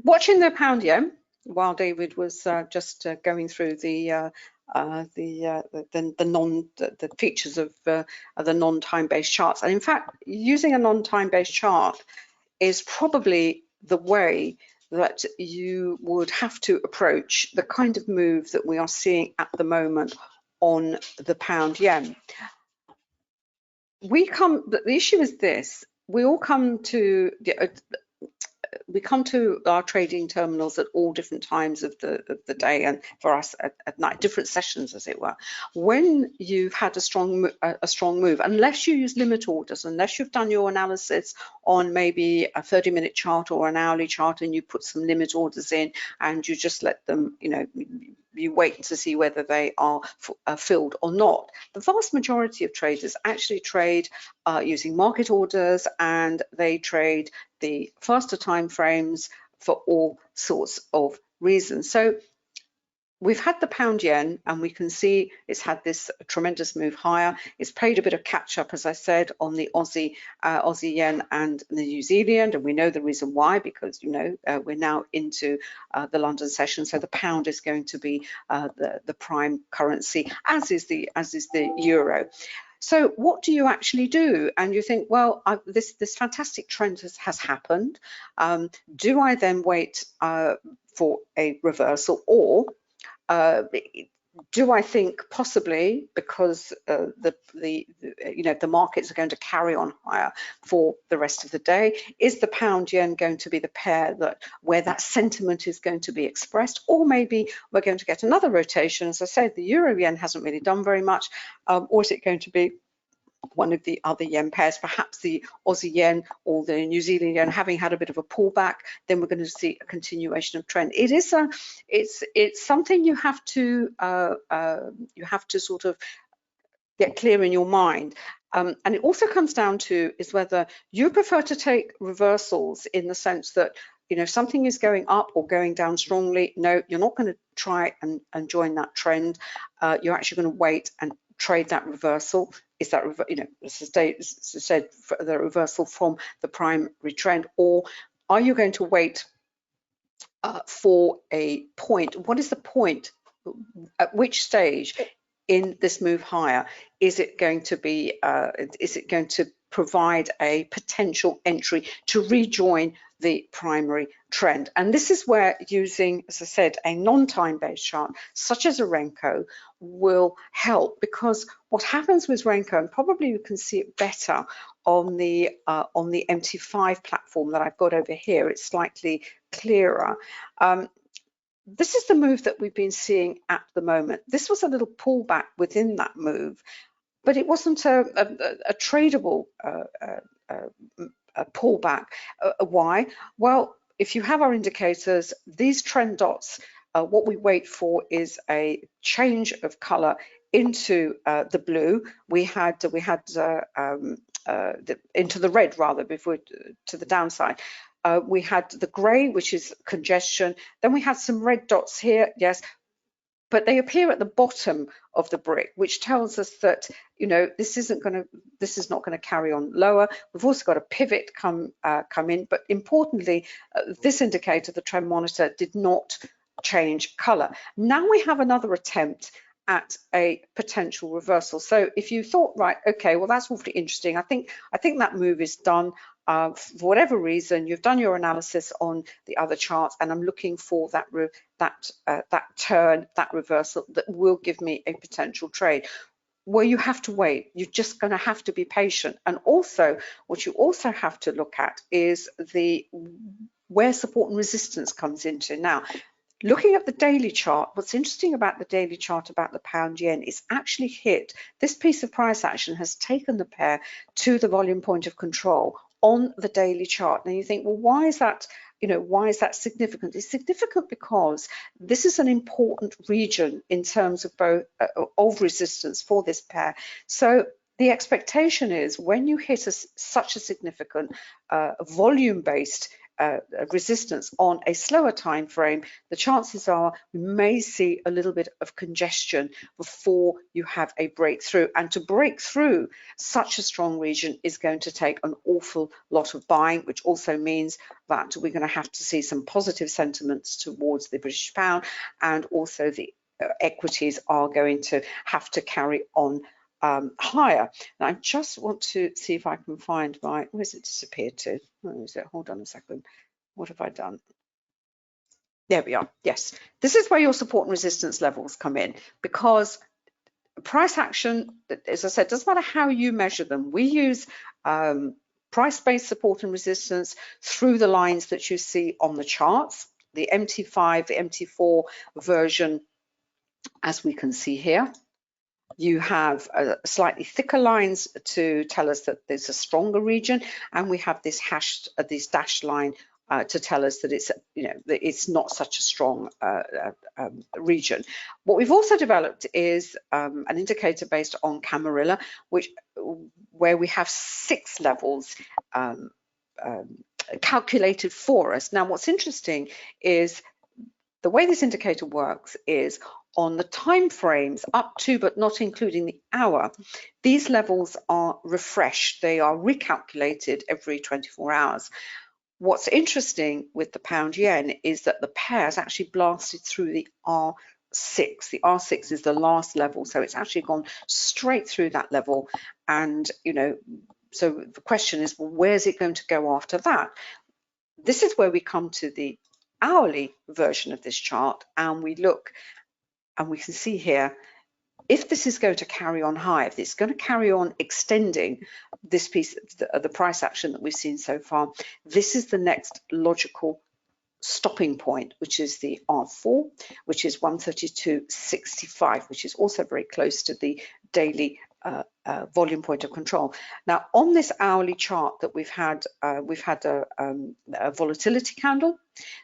Watching the pound yen while David was just going through the features of the non-time-based charts, and in fact, using a non-time-based chart is probably the way that you would have to approach the kind of move that we are seeing at the moment on the pound yen. The issue is this: we all come to our trading terminals at all different times of the day, and for us at night, different sessions, as it were. When you've had a strong move, unless you use limit orders, unless you've done your analysis on maybe a 30-minute chart or an hourly chart, and you put some limit orders in, and you just let them, you wait to see whether they are filled or not. The vast majority of traders actually trade using market orders, and they trade the faster time frames for all sorts of reasons. So we've had the pound yen, and we can see it's had this tremendous move higher. It's played a bit of catch up, as I said, on the Aussie yen and the New Zealand, and we know the reason why, because we're now into the London session, so the pound is going to be the prime currency, as is the euro. So what do you actually do? And you think, well, this fantastic trend has happened. Do I then wait for a reversal, or do I think possibly, because the markets are going to carry on higher for the rest of the day, is the pound yen going to be the pair where that sentiment is going to be expressed? Or maybe we're going to get another rotation. As I said, the euro yen hasn't really done very much, or is it going to be one of the other yen pairs, perhaps the Aussie yen or the New Zealand yen having had a bit of a pullback? Then we're going to see a continuation of trend. It's something you have to sort of get clear in your mind. And it also comes down to is whether you prefer to take reversals, in the sense that something is going up or going down strongly. No, you're not going to try and join that trend. You're actually going to wait and trade that reversal. Is that, as I said, the reversal from the primary trend, or are you going to wait for a point? What is the point? At which stage in this move higher is it going to be? Is it going to provide a potential entry to rejoin the primary trend? And this is where using, as I said, a non-time-based chart such as a Renko will help, because what happens with Renko, and probably you can see it better on the MT5 platform that I've got over here, it's slightly clearer. This is the move that we've been seeing at the moment. This was a little pullback within that move, but it wasn't a tradable pullback. Why? Well, if you have our indicators, these trend dots, what we wait for is a change of color into the blue. We had into the red, rather, before to the downside. We had the grey, which is congestion. Then we had some red dots here, yes, but they appear at the bottom of the brick, which tells us that this is not going to carry on lower. We've also got a pivot come in, but importantly, this indicator, the trend monitor, did not change color. Now we have another attempt at a potential reversal. So if you thought, right, okay, well, that's awfully interesting, I think that move is done. For whatever reason, you've done your analysis on the other charts, and I'm looking for that turn, that reversal that will give me a potential trade. Well, you have to wait. You're just going to have to be patient. And also, what you also have to look at is where support and resistance comes into. Now, looking at the daily chart, what's interesting about the daily chart about the pound yen is actually hit. This piece of price action has taken the pair to the volume point of control on the daily chart. Now you think, well, why is that? Why is that significant? It's significant because this is an important region in terms of both of resistance for this pair. So the expectation is when you hit such a significant volume-based resistance on a slower time frame, the chances are we may see a little bit of congestion before you have a breakthrough. And to break through such a strong region is going to take an awful lot of buying, which also means that we're going to have to see some positive sentiments towards the British pound, and also the equities are going to have to carry on higher. And I just want to see if I can find my, where's it disappeared to? Where is it? Hold on a second. What have I done? There we are. Yes, this is where your support and resistance levels come in, because price action, as I said, doesn't matter how you measure them. We use price-based support and resistance through the lines that you see on the charts, the MT5, the MT4 version, as we can see here. You have slightly thicker lines to tell us that there's a stronger region, and we have this this dashed line to tell us that it's, that it's not such a strong region. What we've also developed is an indicator based on Camarilla, where we have 6 levels calculated for us. Now, what's interesting is the way this indicator works is on the time frames up to but not including the hour, these levels are refreshed. They are recalculated every 24 hours. What's interesting with the pound yen is that the pair has actually blasted through the R6. The R6 is the last level, so it's actually gone straight through that level. And, so the question is, well, where's it going to go after that? This is where we come to the hourly version of this chart, and we look, and we can see here, if this is going to carry on high, if it's going to carry on extending this piece of the price action that we've seen so far, this is the next logical stopping point, which is the R4, which is 132.65, which is also very close to the daily volume point of control. Now, on this hourly chart that we've had a volatility candle.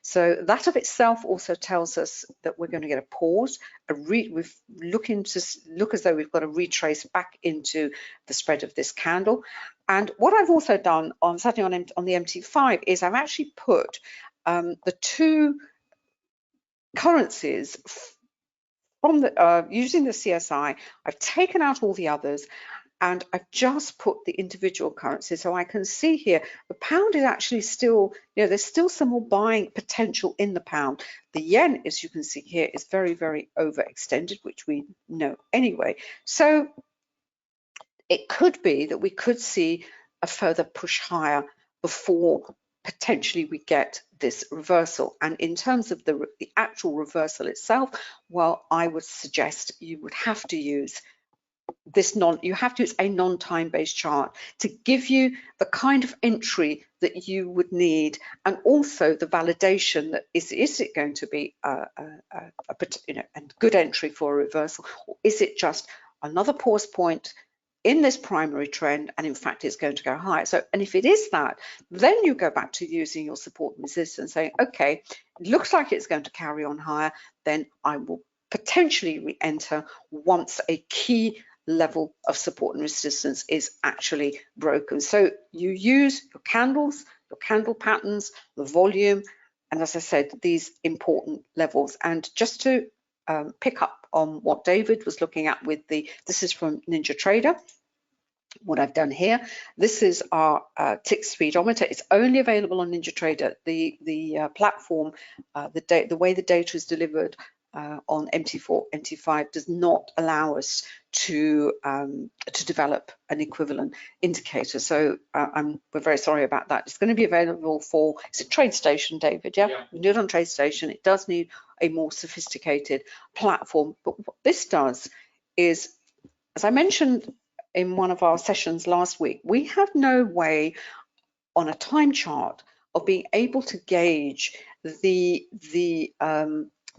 So that of itself also tells us that we're going to get a pause. We've look as though we've got to retrace back into the spread of this candle. And what I've also done certainly on the MT5 is I've actually put the 2 currencies from the using the CSI. I've taken out all the others, and I've just put the individual currencies. So I can see here the pound is actually still, there's still some more buying potential in the pound. The yen, as you can see here, is very, very overextended, which we know anyway. So it could be that we could see a further push higher before potentially we get this reversal. And in terms of the actual reversal itself, well, I would suggest you would have to use you have to use a non-time based chart to give you the kind of entry that you would need, and also the validation that is it going to be a good entry for a reversal, or is it just another pause point in this primary trend, and in fact it's going to go higher. So, and if it is that, then you go back to using your support and resistance, saying, okay, it looks like it's going to carry on higher, then I will potentially re-enter once a key level of support and resistance is actually broken. So you use your candles, your candle patterns, the volume, and as I said, these important levels. And just to pick up on what David was looking at with this is from Ninja Trader. What I've done here, this is our tick speedometer. It's only available on Ninja Trader. The platform, the way the data is delivered on MT4, MT5 does not allow us to develop an equivalent indicator. So we're very sorry about that. It's going to be available for, it's a TradeStation, David, yeah? We do it on TradeStation. It does need a more sophisticated platform. But what this does is, as I mentioned in one of our sessions last week, we have no way on a time chart of being able to gauge the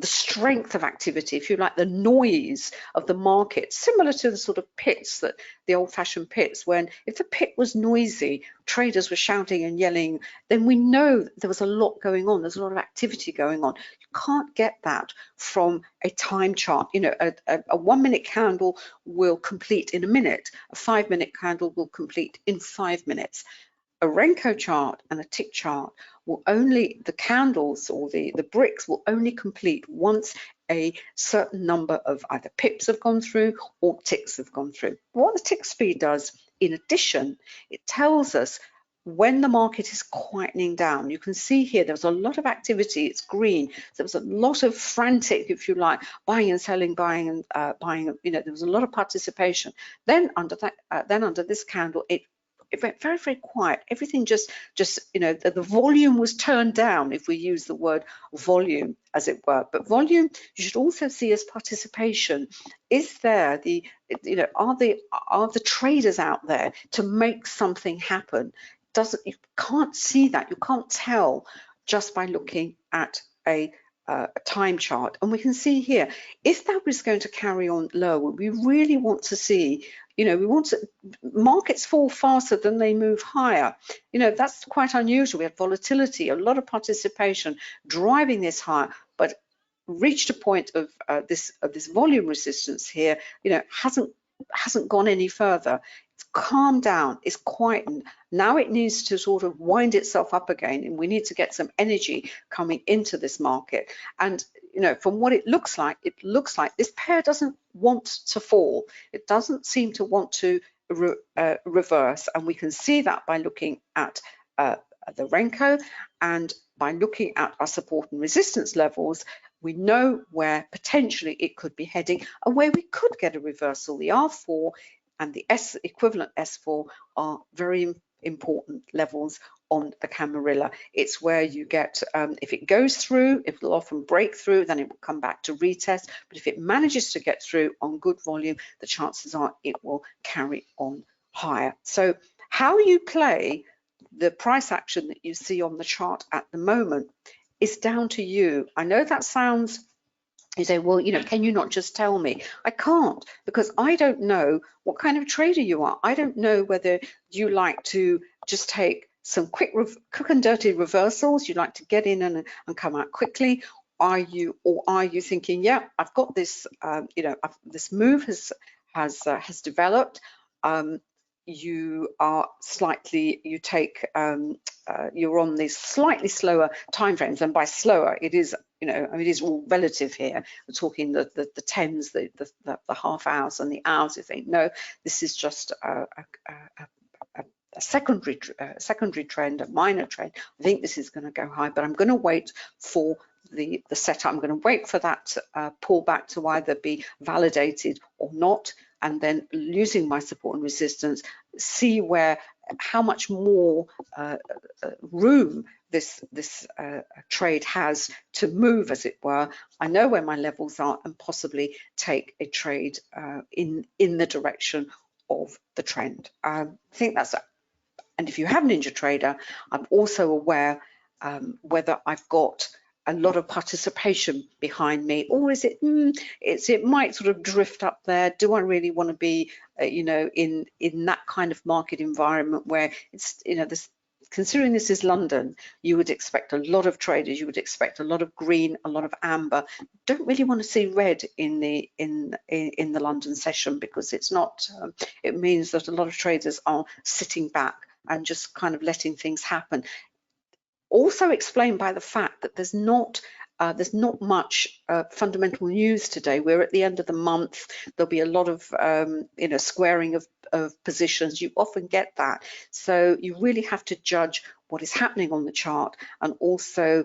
strength of activity, if you like, the noise of the market, similar to the sort of pits, that the old-fashioned pits, when if the pit was noisy, traders were shouting and yelling, then we know there was a lot going on. There's a lot of activity going on. You can't get that from a time chart. A 1 minute candle will complete in a minute. A 5 minute candle will complete in 5 minutes. a Renko chart and a tick chart will only, the candles or the bricks will only complete once a certain number of either pips have gone through or ticks have gone through. What the tick speed does, in addition, it tells us when the market is quietening down. You can see here there's a lot of activity, it's green. There was a lot of frantic, if you like, buying and selling, buying and buying, you know, there was a lot of participation. Then under that, under this candle, it went very, very quiet. Everything just you know, the volume was turned down, if we use the word volume, as it were. But volume, you should also see as participation. Is there the, you know, are the traders out there to make something happen? You can't see that, you can't tell just by looking at a time chart. And we can see here, if that was going to carry on lower, we really want to see, you know, we want to, markets fall faster than they move higher. You know, that's quite unusual. We have volatility, a lot of participation driving this higher, but reached a point of this volume resistance here, you know, hasn't gone any further. It's calmed down, it's quietened. Now it needs to sort of wind itself up again, and we need to get some energy coming into this market. And you know, from what it looks like this pair doesn't want to fall. It doesn't seem to want to reverse, and we can see that by looking at the Renko, and by looking at our support and resistance levels. We know where potentially it could be heading and where we could get a reversal. The R4 and the equivalent S4 are very important levels on the Camarilla. It's where you get, if it goes through, it will often break through, then it will come back to retest. But if it manages to get through on good volume, the chances are it will carry on higher. So how you play the price action that you see on the chart at the moment is down to you. I know that sounds, you say, well, you know, can you not just tell me? I can't, because I don't know what kind of trader you are. I don't know whether you like to just take some quick and dirty reversals, you like to get in and come out quickly. Are you thinking, yeah, I've got this, you know, this move has developed. You are slightly, you take, you're on these slightly slower time frames, and by slower, it is, you know, I mean, it is all relative here. We're talking the tens, the half hours and the hours. You think, no, this is just a secondary trend, a minor trend. I think this is going to go high, but I'm going to wait for the setup. I'm going to wait for that pullback to either be validated or not, and then using my support and resistance, see how much more room this trade has to move, as it were. I know where my levels are, and possibly take a trade in the direction of the trend. I think that's it. And if you have NinjaTrader, I'm also aware whether I've got a lot of participation behind me, or is it it might sort of drift up there. Do I really want to be you know, in that kind of market environment where it's, you know, this, considering this is London, you would expect a lot of traders, you would expect a lot of green, a lot of amber. Don't really want to see red in the London session, because it's not, it means that a lot of traders are sitting back and just kind of letting things happen. Also explained by the fact that there's not much fundamental news today. We're at the end of the month. There'll be a lot of you know, squaring of positions. You often get that. So you really have to judge what is happening on the chart, and also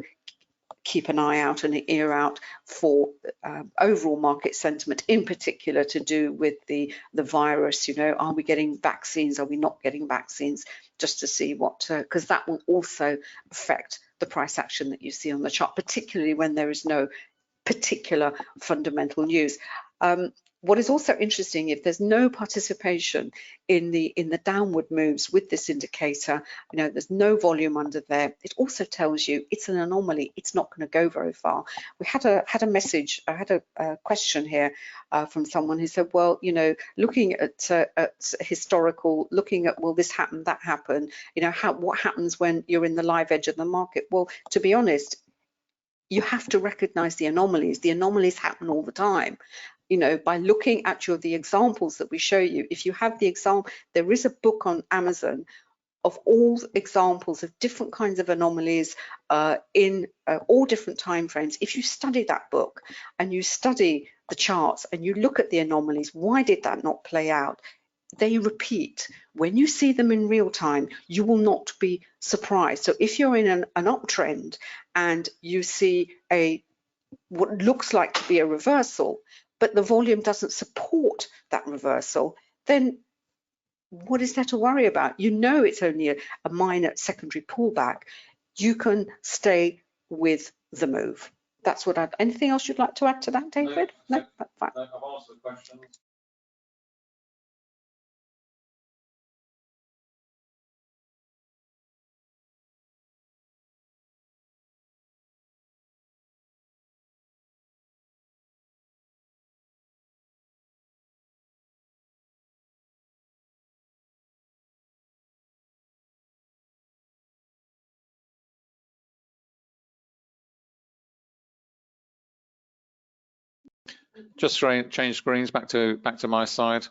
keep an eye out and an ear out for overall market sentiment, in particular to do with the virus. You know, are we getting vaccines? Are we not getting vaccines? Just to see what, because that will also affect the price action that you see on the chart, particularly when there is no particular fundamental news. What is also interesting, if there's no participation in the downward moves with this indicator, you know, there's no volume under there, it also tells you it's an anomaly. It's not going to go very far. We had a message, I had a question here from someone who said, well, you know, looking at historical, looking at, will this happen, that happen, you know, what happens when you're in the live edge of the market? Well, to be honest, you have to recognize the anomalies. The anomalies happen all the time. You know, by looking at the examples that we show you. If you have the example, there is a book on Amazon of all examples of different kinds of anomalies in all different time frames. If you study that book and you study the charts and you look at the anomalies, why did that not play out? They repeat. When you see them in real time, you will not be surprised. So if you're in an uptrend and you see what looks like to be a reversal, but the volume doesn't support that reversal, then what is there to worry about? You know it's only a minor secondary pullback. You can stay with the move. That's what anything else you'd like to add to that, David? No, fine. I've answered the questions. Just change screens back to my side.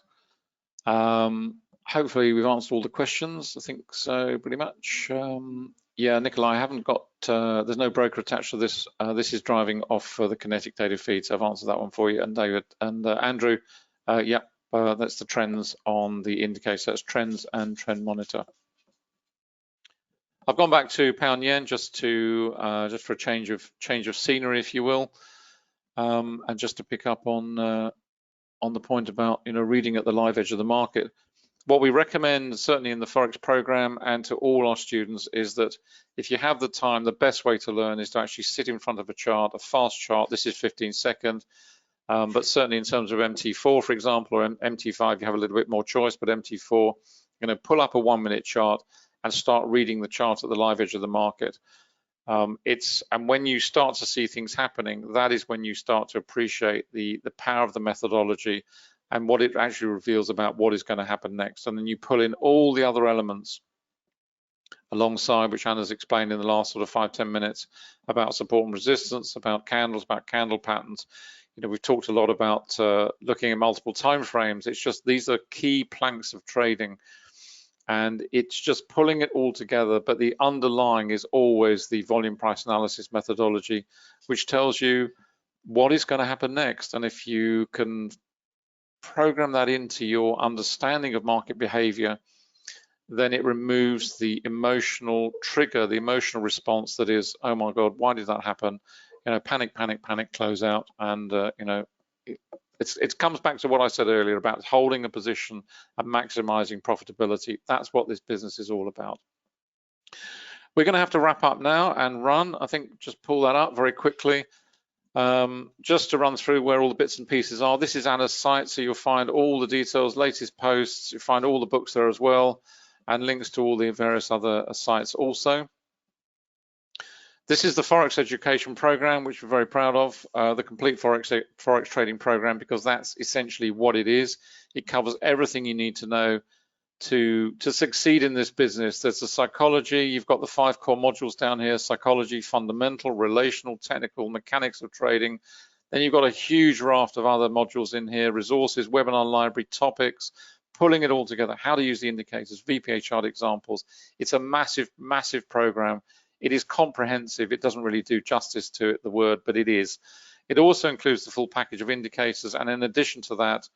Hopefully we've answered all the questions. I think so, pretty much. Yeah, Nicola, I haven't got. There's no broker attached to this. This is driving off for the kinetic data feed, so I've answered that one for you. And David and Andrew, yeah, that's the trends on the indicator. That's trends and trend monitor. I've gone back to pound yen just for a change of scenery, if you will, and just to pick up on the point about reading at the live edge of the market. What we recommend, certainly in the Forex program and to all our students, is that if you have the time, the best way to learn is to actually sit in front of a chart, a fast chart. This is 15 seconds, but certainly in terms of MT4, for example, or MT5, you have a little bit more choice, but MT4, pull up a 1 minute chart and start reading the chart at the live edge of the market. And when you start to see things happening, that is when you start to appreciate the power of the methodology and what it actually reveals about what is going to happen next. And then you pull in all the other elements alongside, which Anna's explained in the last sort of 5-10 minutes, about support and resistance, about candles, about candle patterns. We've talked a lot about looking at multiple time frames. It's just these are key planks of trading, and it's just pulling it all together. But the underlying is always the volume price analysis methodology, which tells you what is going to happen next. And if you can program that into your understanding of market behavior, then it removes the emotional trigger, the emotional response that is, oh my God, why did that happen? Panic, panic, panic, close out. And it comes back to what I said earlier about holding a position and maximizing profitability. That's what this business is all about. We're going to have to wrap up now and run. I think just pull that up very quickly. Just to run through where all the bits and pieces are. This is Anna's site, so you'll find all the details, latest posts, you'll find all the books there as well, and links to all the various other sites also. This is the Forex education program, which we're very proud of, the complete Forex trading program, because that's essentially what it is. It covers everything you need to know to succeed in this business. There's the psychology, you've got the 5 core modules down here: psychology, fundamental, relational, technical, mechanics of trading. Then you've got a huge raft of other modules in here: resources, webinar library, topics, pulling it all together, how to use the indicators, VPA chart examples. It's a massive, massive program. It is comprehensive. It doesn't really do justice to it, the word, but it is. It also includes the full package of indicators, and in addition to that,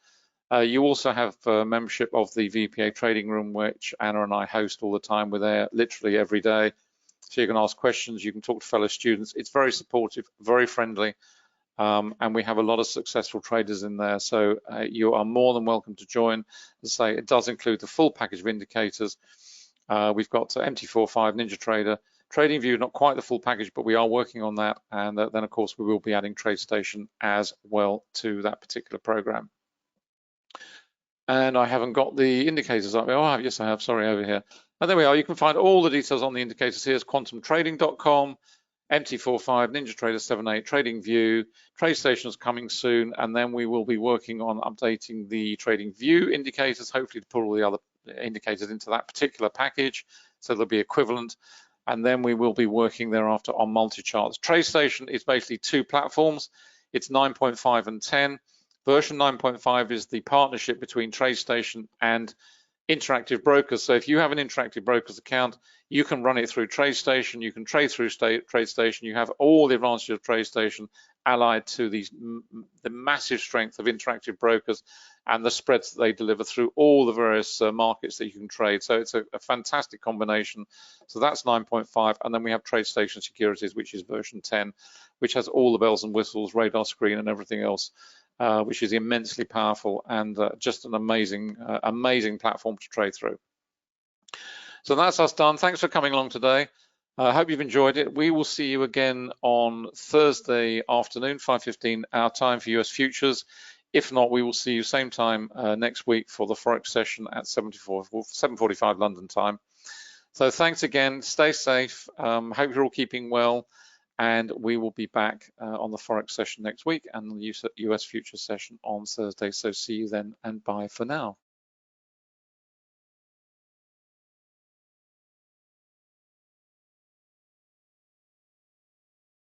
you also have membership of the VPA trading room, which Anna and I host all the time. We're there literally every day. So you can ask questions, you can talk to fellow students. It's very supportive, very friendly, and we have a lot of successful traders in there. So you are more than welcome to join. As I say, it does include the full package of indicators. We've got MT45, NinjaTrader, TradingView, not quite the full package, but we are working on that. And then, of course, we will be adding TradeStation as well to that particular program. And I haven't got the indicators up. Oh, yes, I have. Sorry, over here. And there we are. You can find all the details on the indicators here. It's quantumtrading.com, MT45, NinjaTrader 78, TradingView, TradeStation is coming soon. And then we will be working on updating the TradingView indicators, hopefully to put all the other indicators into that particular package, so they'll be equivalent. And then we will be working thereafter on multi-charts. TradeStation is basically 2 platforms. It's 9.5 and 10. Version 9.5 is the partnership between TradeStation and interactive brokers. So if you have an interactive brokers account, you can run it through TradeStation, you can trade through TradeStation, you have all the advantages of TradeStation allied to the massive strength of interactive brokers and the spreads that they deliver through all the various markets that you can trade. So it's a fantastic combination. So that's 9.5, and then we have TradeStation Securities, which is version 10, which has all the bells and whistles, radar screen and everything else, which is immensely powerful and just an amazing platform to trade through. So that's us done. Thanks for coming along today. I hope you've enjoyed it. We will see you again on Thursday afternoon, 5:15 our time for US futures. If not, we will see you same time next week for the Forex session at 7:45 London time. So thanks again. Stay safe. Hope you're all keeping well. And we will be back on the Forex session next week and the US futures session on Thursday. So see you then, and bye for now.